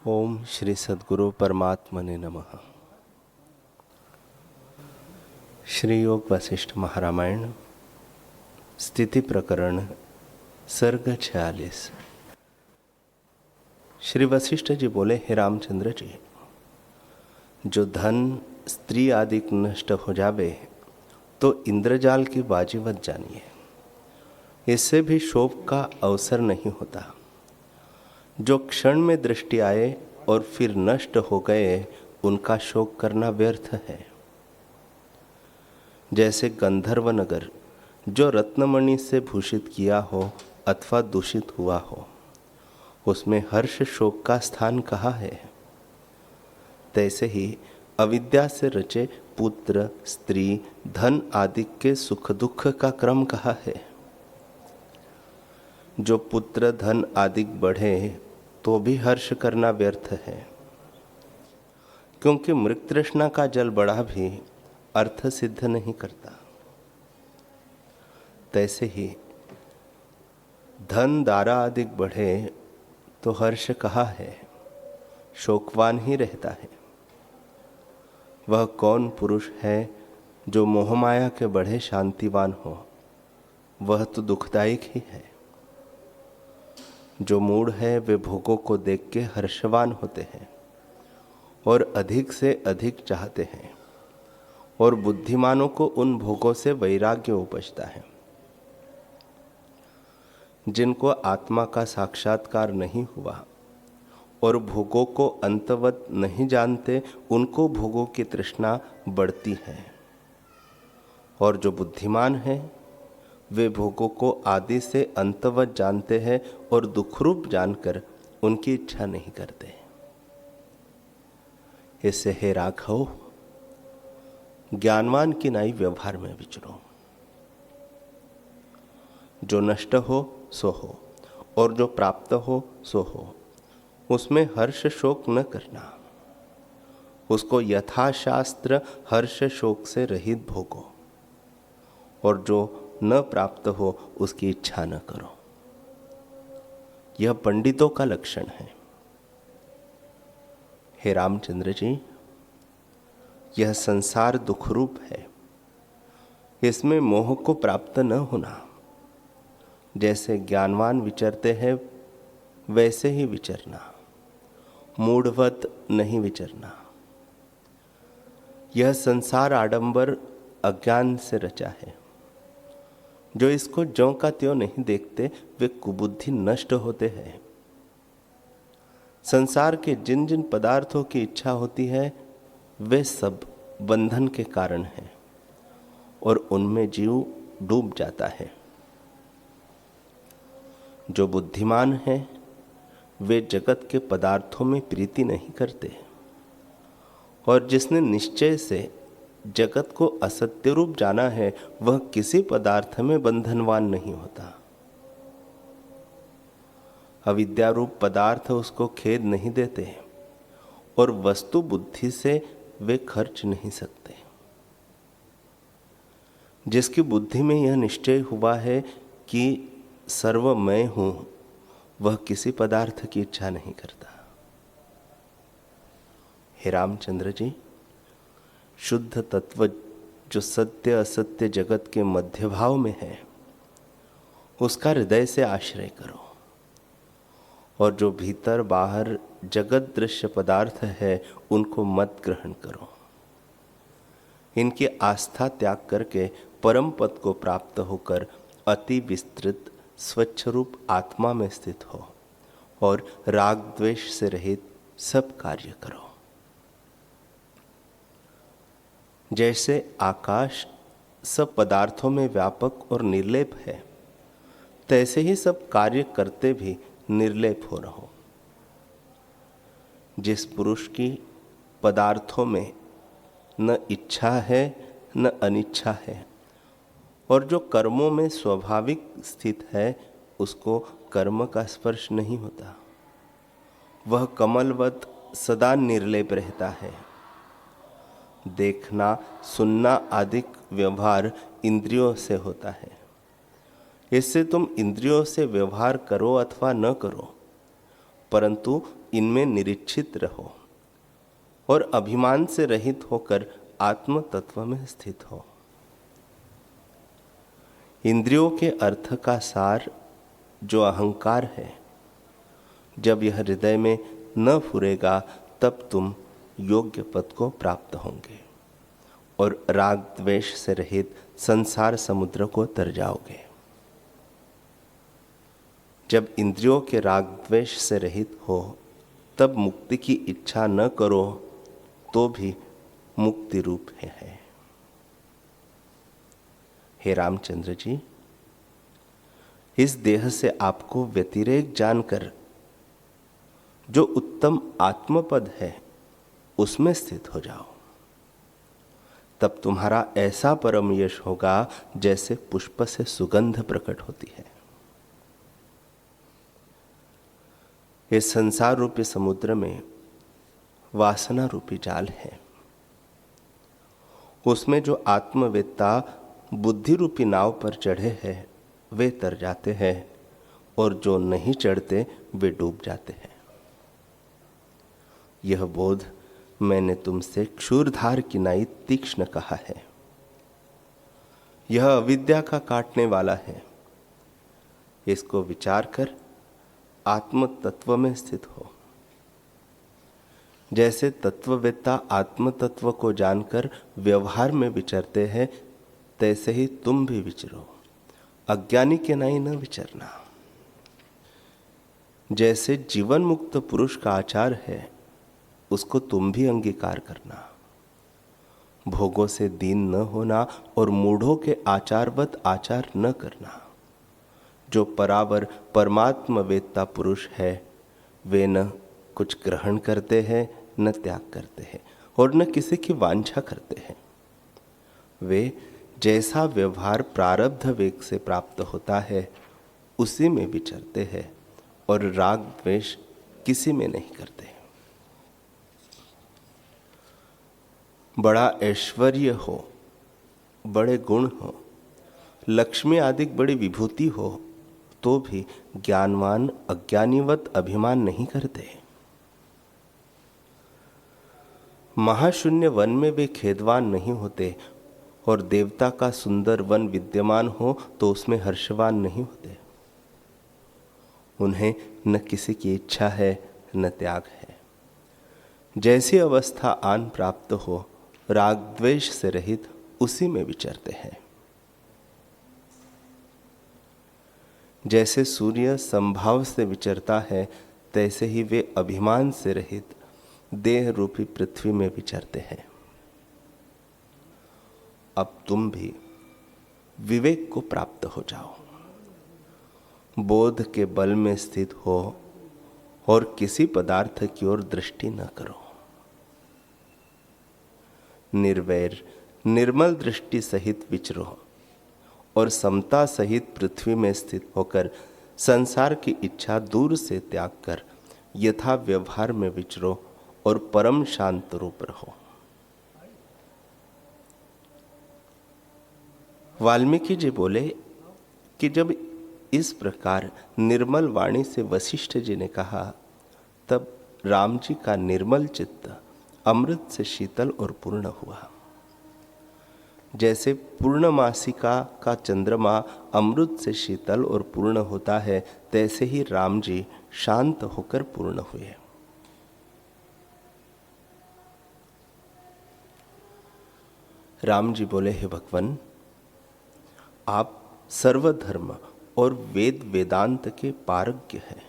ओम श्री सद्गुरु परमात्मने नमः। श्री योग वशिष्ठ महारामायण स्थिति प्रकरण सर्ग 46। श्री वशिष्ठ जी बोले, हे रामचंद्र जी, जो धन स्त्री आदि नष्ट हो जावे तो इंद्रजाल की बाजीवत जानिए, इससे भी शोक का अवसर नहीं होता। जो क्षण में दृष्टि आए और फिर नष्ट हो गए, उनका शोक करना व्यर्थ है। जैसे गंधर्व नगर जो रत्नमणि से भूषित किया हो अथवा दूषित हुआ हो, उसमें हर्ष शोक का स्थान कहाँ है। तैसे ही अविद्या से रचे पुत्र, स्त्री, धन आदि के सुख दुख का क्रम कहाँ है। जो पुत्र धन आदि बढ़े तो भी हर्ष करना व्यर्थ है, क्योंकि मृग तृष्णा का जल बढ़ा भी अर्थ सिद्ध नहीं करता। तैसे ही धन दारा आदि बढ़े तो हर्ष कहाँ है, शोकवान ही रहता है। वह कौन पुरुष है जो मोहमाया के बढ़े शांतिवान हो, वह तो दुखदायक ही है। जो मूढ़ है वे भोगों को देख के हर्षवान होते हैं और अधिक से अधिक चाहते हैं, और बुद्धिमानों को उन भोगों से वैराग्य उपजता है। जिनको आत्मा का साक्षात्कार नहीं हुआ और भोगों को अंतवत नहीं जानते, उनको भोगों की तृष्णा बढ़ती है। और जो बुद्धिमान है वे भोगों को आदि से अंतवत जानते हैं और दुखरूप जानकर उनकी इच्छा नहीं करते। इससे हे राघव, ज्ञानवान की नाई व्यवहार में विचरो। जो नष्ट हो सो हो और जो प्राप्त हो सो हो, उसमें हर्ष शोक न करना। उसको यथाशास्त्र हर्ष शोक से रहित भोगो, और जो न प्राप्त हो उसकी इच्छा न करो। यह पंडितों का लक्षण है। हे रामचंद्र जी, यह संसार दुखरूप है, इसमें मोह को प्राप्त न होना। जैसे ज्ञानवान विचरते हैं वैसे ही विचरना, मूढ़वत नहीं विचरना। यह संसार आडंबर अज्ञान से रचा है। जो इसको ज्यों का त्यों नहीं देखते, वे कुबुद्धि नष्ट होते हैं। संसार के जिन जिन पदार्थों की इच्छा होती है, वे सब बंधन के कारण हैं और उनमें जीव डूब जाता है। जो बुद्धिमान हैं वे जगत के पदार्थों में प्रीति नहीं करते, और जिसने निश्चय से जगत को असत्य रूप जाना है, वह किसी पदार्थ में बंधनवान नहीं होता। अविद्या रूप पदार्थ उसको खेद नहीं देते, और वस्तु बुद्धि से वे खर्च नहीं सकते। जिसकी बुद्धि में यह निश्चय हुआ है कि सर्व मैं हूं, वह किसी पदार्थ की इच्छा नहीं करता। हे रामचंद्र जी, शुद्ध तत्व जो सत्य असत्य जगत के मध्य भाव में है, उसका हृदय से आश्रय करो। और जो भीतर बाहर जगत दृश्य पदार्थ है, उनको मत ग्रहण करो। इनकी आस्था त्याग करके परम पद को प्राप्त होकर अति विस्तृत स्वच्छ रूप आत्मा में स्थित हो, और राग द्वेष से रहित सब कार्य करो। जैसे आकाश सब पदार्थों में व्यापक और निर्लेप है, तैसे ही सब कार्य करते भी निर्लेप हो रहो। जिस पुरुष की पदार्थों में न इच्छा है न अनिच्छा है, और जो कर्मों में स्वाभाविक स्थित है, उसको कर्म का स्पर्श नहीं होता। वह कमलवत सदा निर्लेप रहता है। देखना, सुनना आदि व्यवहार इंद्रियों से होता है। इससे तुम इंद्रियों से व्यवहार करो अथवा न करो, परंतु इनमें निरीक्षित रहो और अभिमान से रहित होकर आत्म तत्व में स्थित हो। इंद्रियों के अर्थ का सार जो अहंकार है, जब यह हृदय में न फुरेगा तब तुम योग्य पद को प्राप्त होंगे और राग द्वेष से रहित संसार समुद्र को तर जाओगे। जब इंद्रियों के राग द्वेष से रहित हो तब मुक्ति की इच्छा न करो तो भी मुक्ति रूप है। हे रामचंद्र जी, इस देह से आपको व्यतिरेक जानकर जो उत्तम आत्मपद है उसमें स्थित हो जाओ, तब तुम्हारा ऐसा परम यश होगा जैसे पुष्प से सुगंध प्रकट होती है। इस संसार रूपी समुद्र में वासना रूपी जाल है, उसमें जो आत्मवेत्ता बुद्धि रूपी नाव पर चढ़े हैं वे तर जाते हैं और जो नहीं चढ़ते वे डूब जाते हैं। यह बोध मैंने तुमसे क्षुरधार की नाई तीक्ष्ण कहा है। यह अविद्या का काटने वाला है। इसको विचार कर आत्म तत्व में स्थित हो। जैसे तत्ववेत्ता आत्म तत्व को जानकर व्यवहार में विचरते हैं, तैसे ही तुम भी विचरो, अज्ञानी के नाई न विचरना। जैसे जीवन मुक्त पुरुष का आचार है, उसको तुम भी अंगीकार करना। भोगों से दीन न होना और मूढ़ों के आचारवत आचार न करना। जो परावर परमात्म वेत्ता पुरुष है, वे न कुछ ग्रहण करते हैं न त्याग करते हैं और न किसी की वांछा करते हैं। वे जैसा व्यवहार प्रारब्ध वेग से प्राप्त होता है उसी में विचरते हैं और राग द्वेष किसी में नहीं करते। बड़ा ऐश्वर्य हो, बड़े गुण हो, लक्ष्मी आदि बड़ी विभूति हो, तो भी ज्ञानवान अज्ञानीवत अभिमान नहीं करते। महाशून्य वन में वे खेदवान नहीं होते और देवता का सुंदर वन विद्यमान हो तो उसमें हर्षवान नहीं होते। उन्हें न किसी की इच्छा है न त्याग है। जैसी अवस्था आन प्राप्त हो, राग द्वेष से रहित उसी में विचरते हैं। जैसे सूर्य संभाव से विचरता है, तैसे ही वे अभिमान से रहित देह रूपी पृथ्वी में विचरते हैं। अब तुम भी विवेक को प्राप्त हो जाओ, बोध के बल में स्थित हो और किसी पदार्थ की ओर दृष्टि न करो। निर्वैर निर्मल दृष्टि सहित विचरो और समता सहित पृथ्वी में स्थित होकर संसार की इच्छा दूर से त्याग कर यथा व्यवहार में विचरो और परम शांत रूप रहो। वाल्मीकि जी बोले कि जब इस प्रकार निर्मल वाणी से वशिष्ठ जी ने कहा, तब राम जी का निर्मल चित्त अमृत से शीतल और पूर्ण हुआ। जैसे पूर्णमासिका का चंद्रमा अमृत से शीतल और पूर्ण होता है, तैसे ही राम जी शांत होकर पूर्ण हुए। राम जी बोले, हे भगवान, आप सर्वधर्म और वेद वेदांत के पारंज्ञ हैं।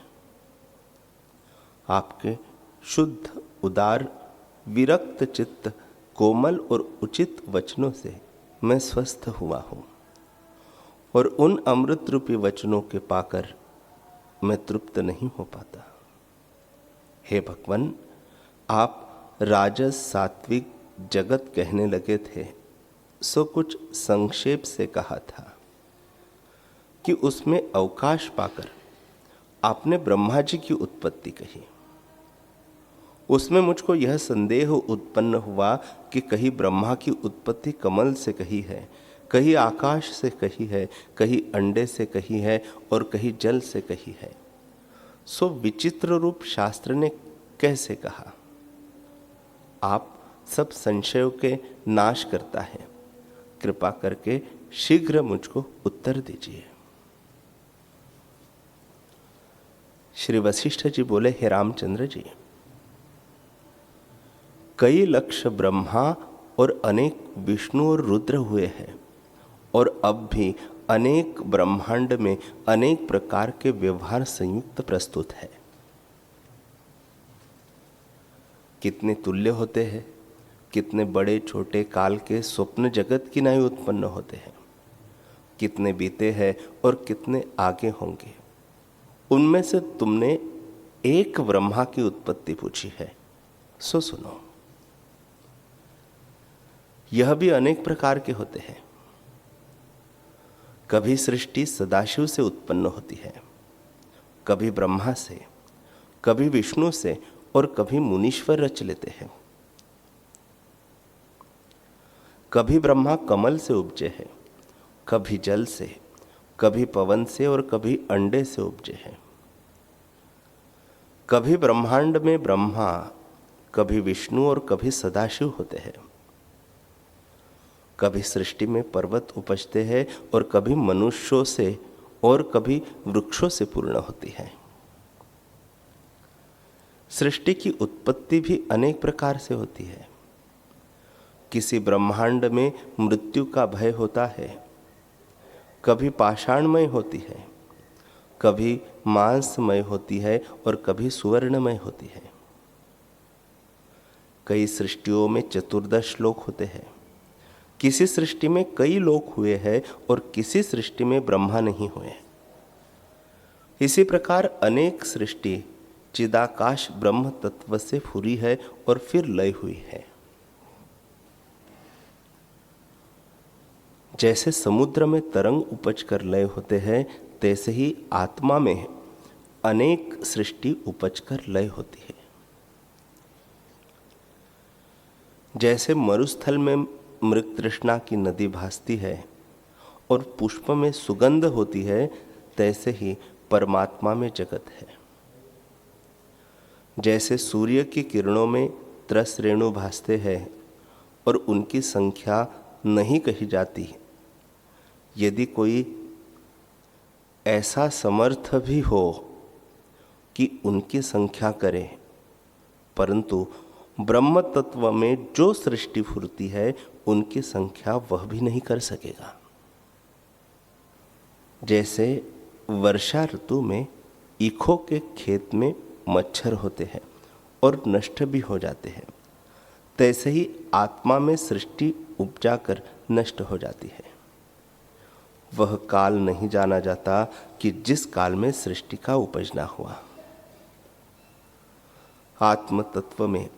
आपके शुद्ध उदार विरक्त चित्त कोमल और उचित वचनों से मैं स्वस्थ हुआ हूं और उन अमृत रूपी वचनों के पाकर मैं तृप्त नहीं हो पाता। हे भगवान, आप राजस सात्विक जगत कहने लगे थे, सो कुछ संक्षेप से कहा था कि उसमें अवकाश पाकर आपने ब्रह्मा जी की उत्पत्ति कही। उसमें मुझको यह संदेह उत्पन्न हुआ कि कहीं ब्रह्मा की उत्पत्ति कमल से कही है, कहीं आकाश से कही है, कहीं अंडे से कही है और कहीं जल से कही है। सो विचित्र रूप शास्त्र ने कैसे कहा? आप सब संशयों के नाश करता है, कृपा करके शीघ्र मुझको उत्तर दीजिए। श्री वशिष्ठ जी बोले, हे रामचंद्र जी, कई लक्ष ब्रह्मा और अनेक विष्णु और रुद्र हुए हैं, और अब भी अनेक ब्रह्मांड में अनेक प्रकार के व्यवहार संयुक्त प्रस्तुत है। कितने तुल्य होते हैं, कितने बड़े छोटे काल के स्वप्न जगत की नाई उत्पन्न होते हैं, कितने बीते हैं और कितने आगे होंगे। उनमें से तुमने एक ब्रह्मा की उत्पत्ति पूछी है, सो सुनो। यह भी अनेक प्रकार के होते हैं। कभी सृष्टि सदाशिव से उत्पन्न होती है, कभी ब्रह्मा से, कभी विष्णु से, और कभी मुनीश्वर रच लेते हैं। कभी ब्रह्मा कमल से उपजे हैं, कभी जल से, कभी पवन से, और कभी अंडे से उपजे हैं। कभी ब्रह्मांड में ब्रह्मा, कभी विष्णु और कभी सदाशिव होते हैं। कभी सृष्टि में पर्वत उपजते हैं और कभी मनुष्यों से और कभी वृक्षों से पूर्ण होती है। सृष्टि की उत्पत्ति भी अनेक प्रकार से होती है। किसी ब्रह्मांड में मृत्यु का भय होता है, कभी पाषाणमय होती है, कभी मांसमय होती है और कभी सुवर्णमय होती है। कई सृष्टियों में 14 लोक होते हैं। किसी सृष्टि में कई लोक हुए हैं और किसी सृष्टि में ब्रह्मा नहीं हुए। इसी प्रकार अनेक सृष्टि चिदाकाश ब्रह्म तत्व से फूरी है और फिर लय हुई है। जैसे समुद्र में तरंग उपज कर लय होते हैं, तैसे ही आत्मा में अनेक सृष्टि उपज कर लय होती है। जैसे मरुस्थल में मृग तृष्णा की नदी भासती है और पुष्प में सुगंध होती है, तैसे ही परमात्मा में जगत है। जैसे सूर्य की किरणों में 13 रेणु भासते हैं और उनकी संख्या नहीं कही जाती, यदि कोई ऐसा समर्थ भी हो कि उनकी संख्या करे, परंतु ब्रह्म तत्व में जो सृष्टि फुरती है उनकी संख्या वह भी नहीं कर सकेगा। जैसे वर्षा ऋतु में ईखों के खेत में मच्छर होते हैं और नष्ट भी हो जाते हैं, तैसे ही आत्मा में सृष्टि उपजा कर नष्ट हो जाती है। वह काल नहीं जाना जाता कि जिस काल में सृष्टि का उपजना हुआ। आत्म तत्व में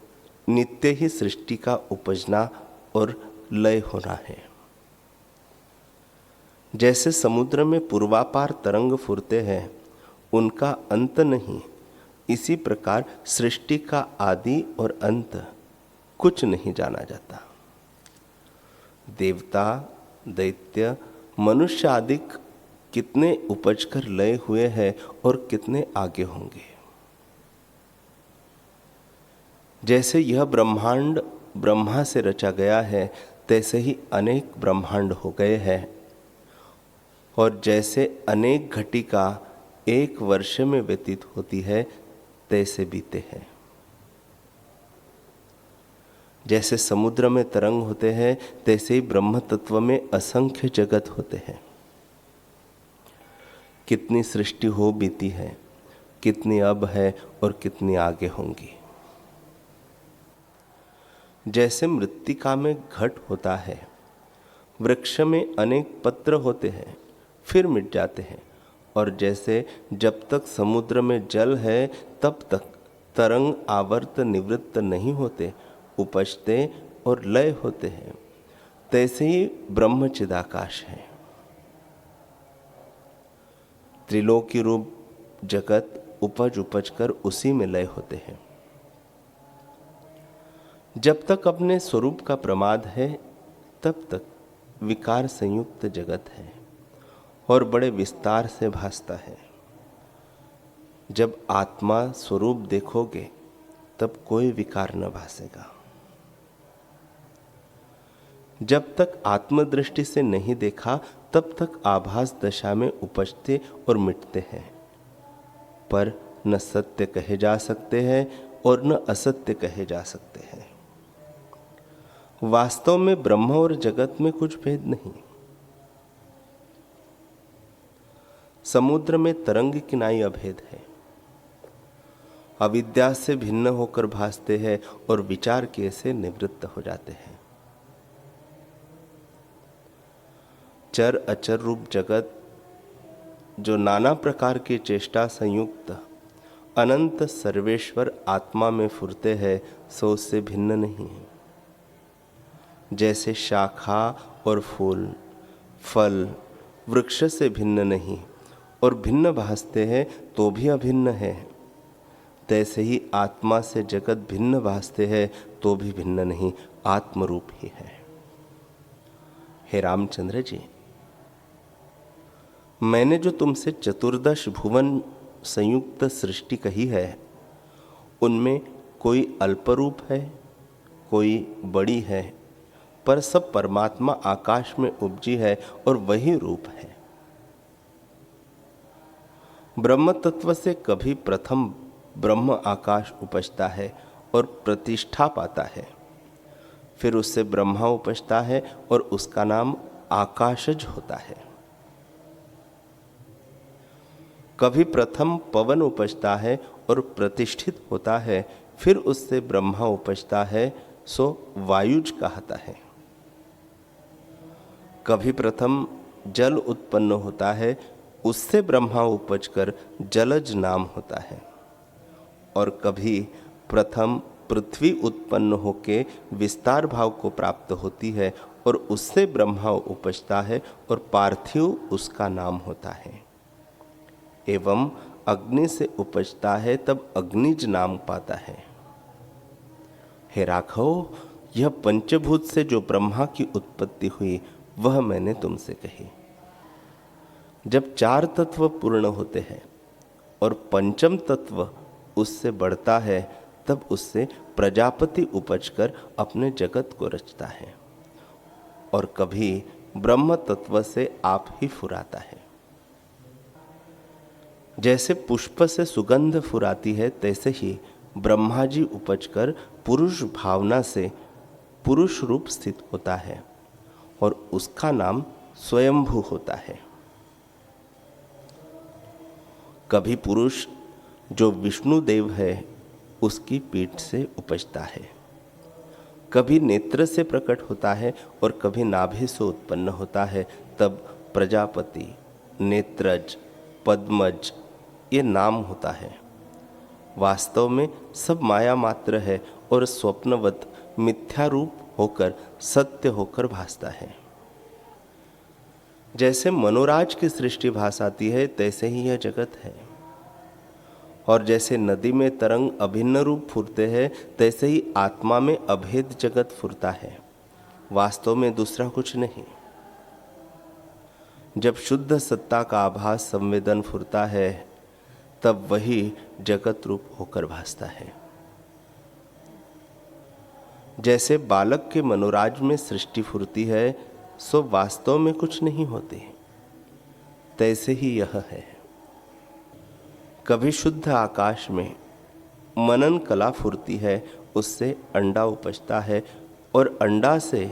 नित्य ही सृष्टि का उपजना और लय होना है। जैसे समुद्र में पूर्वापार तरंग फुरते हैं, उनका अंत नहीं, इसी प्रकार सृष्टि का आदि और अंत कुछ नहीं जाना जाता। देवता, दैत्य, मनुष्य आदि कितने उपज कर लय हुए हैं और कितने आगे होंगे। जैसे यह ब्रह्मांड ब्रह्मा से रचा गया है, तैसे ही अनेक ब्रह्मांड हो गए हैं, और जैसे अनेक घटिका एक वर्ष में व्यतीत होती है, तैसे बीते हैं। जैसे समुद्र में तरंग होते हैं, तैसे ही ब्रह्म तत्व में असंख्य जगत होते हैं। कितनी सृष्टि हो बीती है, कितनी अब है और कितनी आगे होंगी। जैसे मृत्तिका में घट होता है, वृक्ष में अनेक पत्र होते हैं, फिर मिट जाते हैं, और जैसे जब तक समुद्र में जल है तब तक तरंग आवर्त निवृत्त नहीं होते, उपजते और लय होते हैं, तैसे ही ब्रह्म चिदाकाश है। त्रिलोकी रूप जगत उपज उपज कर उसी में लय होते हैं। जब तक अपने स्वरूप का प्रमाद है, तब तक विकार संयुक्त जगत है और बड़े विस्तार से भासता है। जब आत्मा स्वरूप देखोगे, तब कोई विकार न भासेगा। जब तक आत्मदृष्टि से नहीं देखा तब तक आभास दशा में उपजते और मिटते हैं, पर न सत्य कहे जा सकते हैं और न असत्य कहे जा सकते हैं। वास्तव में ब्रह्म और जगत में कुछ भेद नहीं। समुद्र में तरंग किनाई अभेद है, अविद्या से भिन्न होकर भासते हैं और विचार किए से निवृत्त हो जाते हैं। चर अचर रूप जगत जो नाना प्रकार की चेष्टा संयुक्त अनंत सर्वेश्वर आत्मा में फुरते हैं, सो उससे भिन्न नहीं है। जैसे शाखा और फूल फल वृक्ष से भिन्न नहीं और भिन्न भासते हैं तो भी अभिन्न है, तैसे ही आत्मा से जगत भिन्न भासते हैं तो भी भिन्न नहीं, आत्मरूप ही है। हे रामचंद्र जी, मैंने जो तुमसे चतुर्दश भुवन संयुक्त सृष्टि कही है, उनमें कोई अल्परूप है, कोई बड़ी है, पर सब परमात्मा आकाश में उपजी है और वही रूप है। ब्रह्म तत्व से कभी प्रथम ब्रह्म आकाश उपजता है और प्रतिष्ठा पाता है, फिर उससे ब्रह्मा उपजता है और उसका नाम आकाशज होता है। कभी प्रथम पवन उपजता है और प्रतिष्ठित होता है, फिर उससे ब्रह्मा उपजता है, सो वायुज कहता है। कभी प्रथम जल उत्पन्न होता है, उससे ब्रह्मा उपजकर जलज नाम होता है, और कभी प्रथम पृथ्वी उत्पन्न होके विस्तार भाव को प्राप्त होती है और उससे ब्रह्मा उपजता है और पार्थिव उसका नाम होता है। एवं अग्नि से उपजता है तब अग्निज नाम पाता है। हे राघव, यह पंचभूत से जो ब्रह्मा की उत्पत्ति हुई वह मैंने तुमसे कही। जब चार तत्व पूर्ण होते हैं और पंचम तत्व उससे बढ़ता है, तब उससे प्रजापति उपजकर अपने जगत को रचता है, और कभी ब्रह्म तत्व से आप ही फुराता है। जैसे पुष्प से सुगंध फुराती है, तैसे ही ब्रह्मा जी उपजकर पुरुष भावना से पुरुष रूप स्थित होता है और उसका नाम स्वयंभू होता है। कभी पुरुष जो विष्णु देव है उसकी पीठ से उपजता है, कभी नेत्र से प्रकट होता है और कभी नाभि से उत्पन्न होता है, तब प्रजापति, नेत्रज, पद्मज ये नाम होता है। वास्तव में सब माया मात्र है और स्वप्नवत मिथ्या रूप होकर सत्य होकर भासता है। जैसे मनोराज की सृष्टि भासाती है, तैसे ही यह जगत है, और जैसे नदी में तरंग अभिन्न रूप फुरते हैं, तैसे ही आत्मा में अभेद जगत फुरता है, वास्तव में दूसरा कुछ नहीं। जब शुद्ध सत्ता का आभास संवेदन फुरता है, तब वही जगत रूप होकर भासता है। जैसे बालक के मनोराज में सृष्टि फुरती है, सो वास्तव में कुछ नहीं होती, तैसे ही यह है। कभी शुद्ध आकाश में मनन कला फुरती है, उससे अंडा उपजता है और अंडा से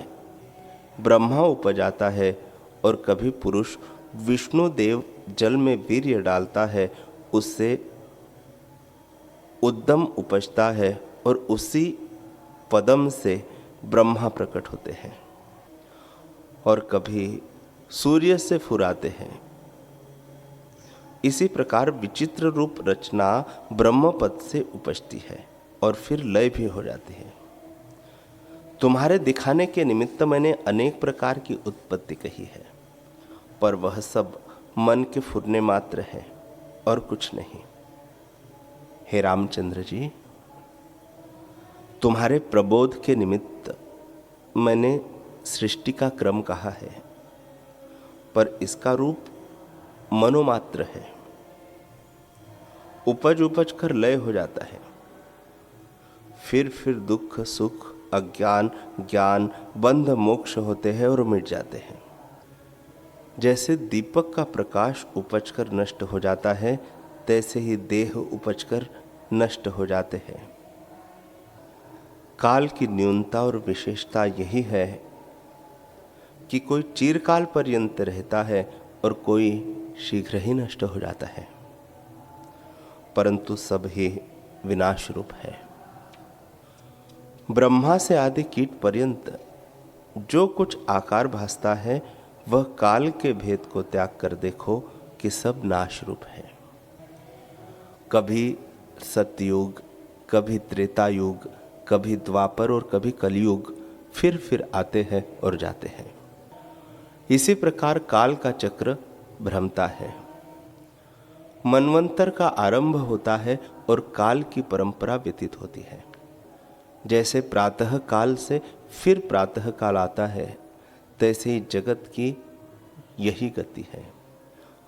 ब्रह्मा उपजाता है, और कभी पुरुष विष्णु देव जल में वीर्य डालता है, उससे उद्दम उपजता है और उसी पदम से ब्रह्मा प्रकट होते हैं। और कभी सूर्य से फुराते हैं। इसी प्रकार विचित्र रूप रचना ब्रह्मपद से उपजती है और फिर लय भी हो जाती है। तुम्हारे दिखाने के निमित्त मैंने अनेक प्रकार की उत्पत्ति कही है, पर वह सब मन के फुरने मात्र है और कुछ नहीं। हे रामचंद्र जी, तुम्हारे प्रबोध के निमित्त मैंने सृष्टि का क्रम कहा है, पर इसका रूप मनोमात्र है। उपज उपज कर लय हो जाता है। फिर दुख सुख अज्ञान ज्ञान बंध मोक्ष होते हैं और मिट जाते हैं। जैसे दीपक का प्रकाश उपजकर नष्ट हो जाता है, तैसे ही देह उपजकर नष्ट हो जाते हैं। काल की न्यूनता और विशेषता यही है कि कोई चिरकाल पर्यंत रहता है और कोई शीघ्र ही नष्ट हो जाता है, परंतु सब ही विनाश रूप है। ब्रह्मा से आदि कीट पर्यंत जो कुछ आकार भासता है, वह काल के भेद को त्याग कर देखो कि सब नाश रूप है। कभी सतयुग, कभी त्रेता युग, कभी द्वापर और कभी कलयुग फिर आते हैं और जाते हैं। इसी प्रकार काल का चक्र भ्रमता है। मनवंतर का आरंभ होता है और काल की परंपरा व्यतीत होती है। जैसे प्रातः काल से फिर प्रातः काल आता है, तैसे ही जगत की यही गति है।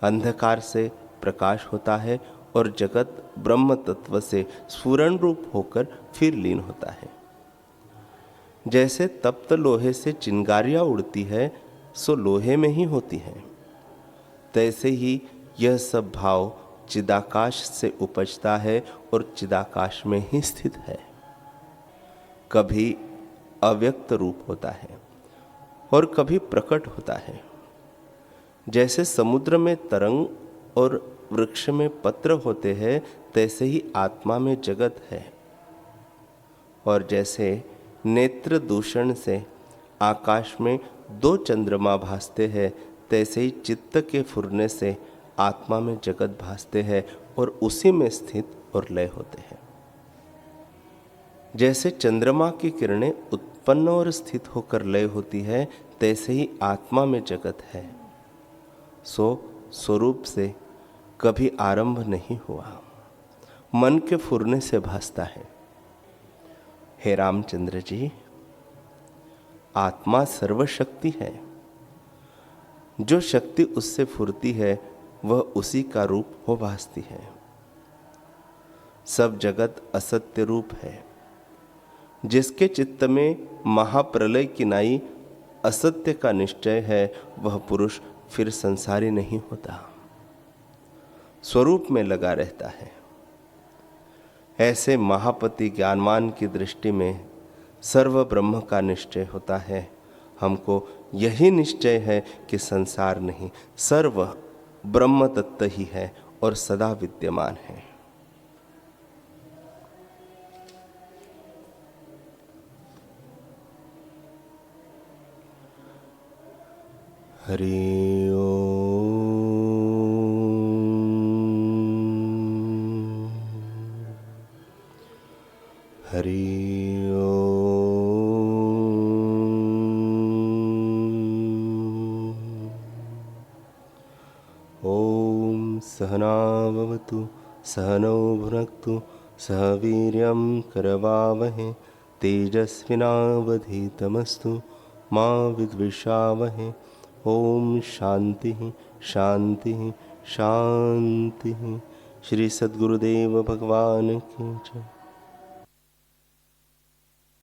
अंधकार से प्रकाश होता है और जगत ब्रह्म तत्व से स्फुरण रूप होकर फिर लीन होता है। जैसे तप्त लोहे से चिंगारियां उड़ती है, सो लोहे में ही होती है, तैसे ही यह सब भाव चिदाकाश से उपजता है और चिदाकाश में ही स्थित है। कभी अव्यक्त रूप होता है और कभी प्रकट होता है। जैसे समुद्र में तरंग और वृक्ष में पत्र होते हैं, तैसे ही आत्मा में जगत है। और जैसे नेत्र दूषण से आकाश में दो चंद्रमा भासते हैं, तैसे ही चित्त के फुरने से आत्मा में जगत भासते हैं और उसी में स्थित और लय होते हैं। जैसे चंद्रमा की किरणें उत्पन्न और स्थित होकर लय होती है, तैसे ही आत्मा में जगत है। सो स्वरूप से कभी आरंभ नहीं हुआ, मन के फुरने से भासता है। हे रामचंद्र जी, आत्मा सर्वशक्ति है। जो शक्ति उससे फुरती है, वह उसी का रूप हो भासती है। सब जगत असत्य रूप है। जिसके चित्त में महाप्रलय की नाई असत्य का निश्चय है, वह पुरुष फिर संसारी नहीं होता, स्वरूप में लगा रहता है। ऐसे महापति ज्ञानवान की दृष्टि में सर्व ब्रह्म का निश्चय होता है। हमको यही निश्चय है कि संसार नहीं, सर्व ब्रह्म तत्व ही है और सदा विद्यमान है। हरि ओम। हरि ओम। ओम सहना भवतु सहनौ भुनक्तु सह वीर्यं करवावहै तेजस्विनावधीतमस्तु मा विद्विषावहै। ओम शांति शांति शांति। श्री सद्गुरुदेव भगवान की जय।